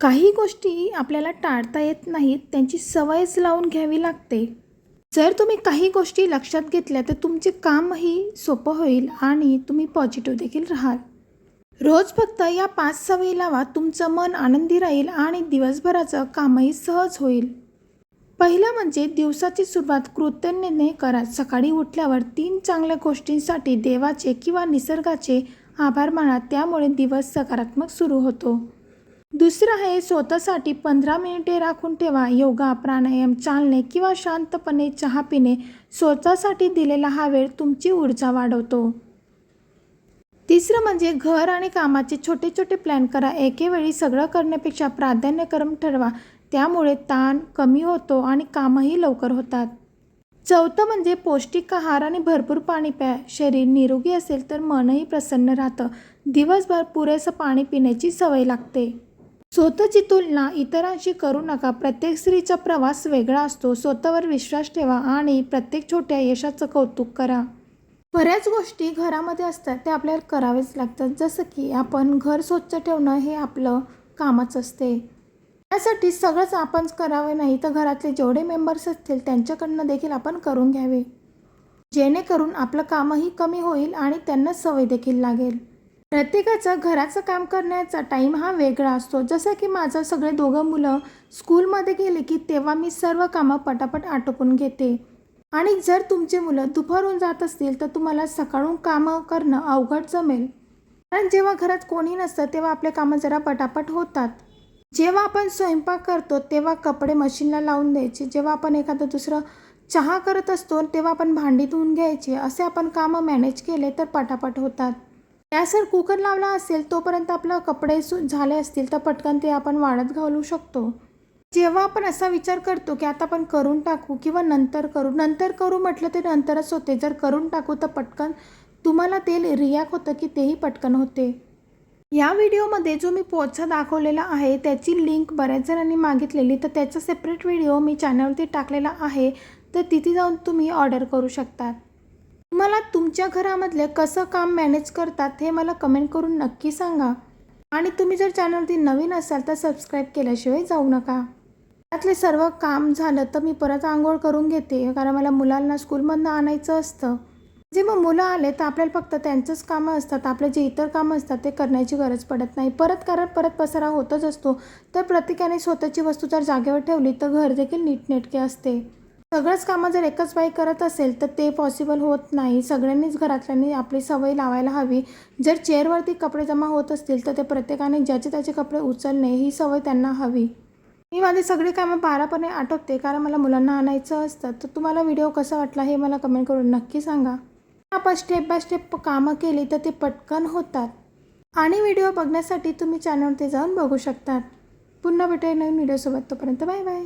काही गोष्टी आपल्याला टाळता येत नाहीत, त्यांची सवयच लावून घ्यावी लागते. जर तुम्ही काही गोष्टी लक्षात घेतल्या तर तुमचे कामही सोपं होईल आणि तुम्ही पॉझिटिव्ह देखील राहाल. रोज फक्त या 5 सवयी लावा, तुमचं मन आनंदी राहील आणि दिवसभराचं कामही सहज होईल. पहिलं म्हणजे दिवसाची सुरुवात कृतज्ञतेने करा. सकाळी उठल्यावर 3 चांगल्या गोष्टींसाठी देवाचे किंवा निसर्गाचे आभार माना, त्यामुळे दिवस सकारात्मक सुरू होतो. दुसरं आहे स्वतःसाठी 15 मिनिटे राखून ठेवा. योगा, प्राणायाम, चालणे किंवा शांतपणे चहा पिणे स्वतःसाठी दिलेला हा वेळ तुमची ऊर्जा वाढवतो. तिसरं म्हणजे घर आणि कामाचे छोटे छोटे प्लॅन करा. एकेवेळी सगळं करण्यापेक्षा प्राधान्यक्रम ठरवा, त्यामुळे ताण कमी होतो आणि कामही लवकर होतात. चौथं म्हणजे पौष्टिक आहार आणि भरपूर पाणी प्या. शरीर निरोगी असेल तर मनही प्रसन्न राहतं. दिवसभर पुरेसं पाणी पिण्याची सवय लागते. स्वतःची तुलना इतरांशी करू नका. प्रत्येक स्त्रीचा प्रवास वेगळा असतो. स्वतःवर विश्वास ठेवा आणि प्रत्येक छोट्या यशाचं कौतुक करा. बऱ्याच गोष्टी घरामध्ये असतात, ते आपल्याला करावेच लागतात. जसं की आपण घर स्वच्छ ठेवणं हे आपलं कामच असते. त्यासाठी सगळंच आपणच करावे नाही तर घरातले जेवढे मेंबर्स असतील त्यांच्याकडनं देखील आपण करून घ्यावे, जेणेकरून आपलं कामही कमी होईल आणि त्यांना सवय देखील लागेल. प्रत्येकाचं घराचं काम करण्याचा टाईम हा वेगळा असतो. जसं की माझं सगळे दोघं मुलं स्कूलमध्ये गेले की तेव्हा मी सर्व कामं पटापट आटोपून घेते. आणि जर तुमचे मुलं दुपारून जात असतील तर तुम्हाला सकाळून कामं करणं अवघड जमेल. कारण जेव्हा घरात कोणी नसतं तेव्हा आपले कामं जरा पटापट होतात. जेव्हा आपण स्वयंपाक करतो तेव्हा कपडे मशीनला लावून द्यायचे. जेव्हा आपण एखादं दुसरं चहा करत असतो तेव्हा आपण भांडी धुवून घ्यायची. असे आपण कामं मॅनेज केले तर पटापट होतात. गॅसवर कुकर लावला असेल तोपर्यंत आपलं कपडे झाले असतील तर पटकन ते आपण वाळत घालू शकतो. जेव्हा आपण असा विचार करतो की आता आपण करून टाकू किंवा नंतर करू म्हटलं ते नंतरच होते. जर करून टाकू तर पटकन तुम्हाला ते रिॲक्ट होतं की तेही पटकन होते. या व्हिडिओमध्ये जो मी पोचा दाखवलेला आहे त्याची लिंक बऱ्याच जणांनी मागितलेली, तर त्याचा सेपरेट व्हिडिओ मी चॅनलवरती टाकलेला आहे, तर तिथे जाऊन तुम्ही ऑर्डर करू शकता. तुम्हाला तुमच्या घरामधले कसं काम मॅनेज करतात हे मला कमेंट करून नक्की सांगा. आणि तुम्ही जर चॅनलवरती नवीन असाल तर सबस्क्राईब केल्याशिवाय जाऊ नका. त्यातले सर्व काम झालं तर मी परत आंघोळ करून घेते, कारण मला मुलांना स्कूलमधनं आणायचं असतं. जे मग मुलं आले तर आपल्याला फक्त त्यांचंच कामं असतात, आपले जे इतर कामं असतात ते करण्याची गरज पडत नाही. परत पसारा होतच असतो. तर प्रत्येकाने स्वतःची वस्तू जर जागेवर ठेवली तर घर देखील नीटनेटके असते. सगळंच कामं जर एकच बाई करत असेल तर ते पॉसिबल होत नाही. सगळ्यांनीच घरातल्यांनी आपली सवय लावायला हवी. जर चेअरवरती कपडे जमा होत असतील तर ते प्रत्येकाने ज्याचे त्याचे कपडे उचलणे ही सवय त्यांना हवी. मी माझी सगळी कामं बारापणे आटोपते, कारण मला मुलांना आणायचं असतं. तर तुम्हाला व्हिडिओ कसा वाटला हे मला कमेंट करून नक्की सांगा. आपण स्टेप बाय स्टेप कामं केली तर ते पटकन होतात. आणि व्हिडिओ बघण्यासाठी तुम्ही चॅनलवरती जाऊन बघू शकतात. पुन्हा भेटूया नवीन व्हिडिओसोबत. तोपर्यंत बाय बाय.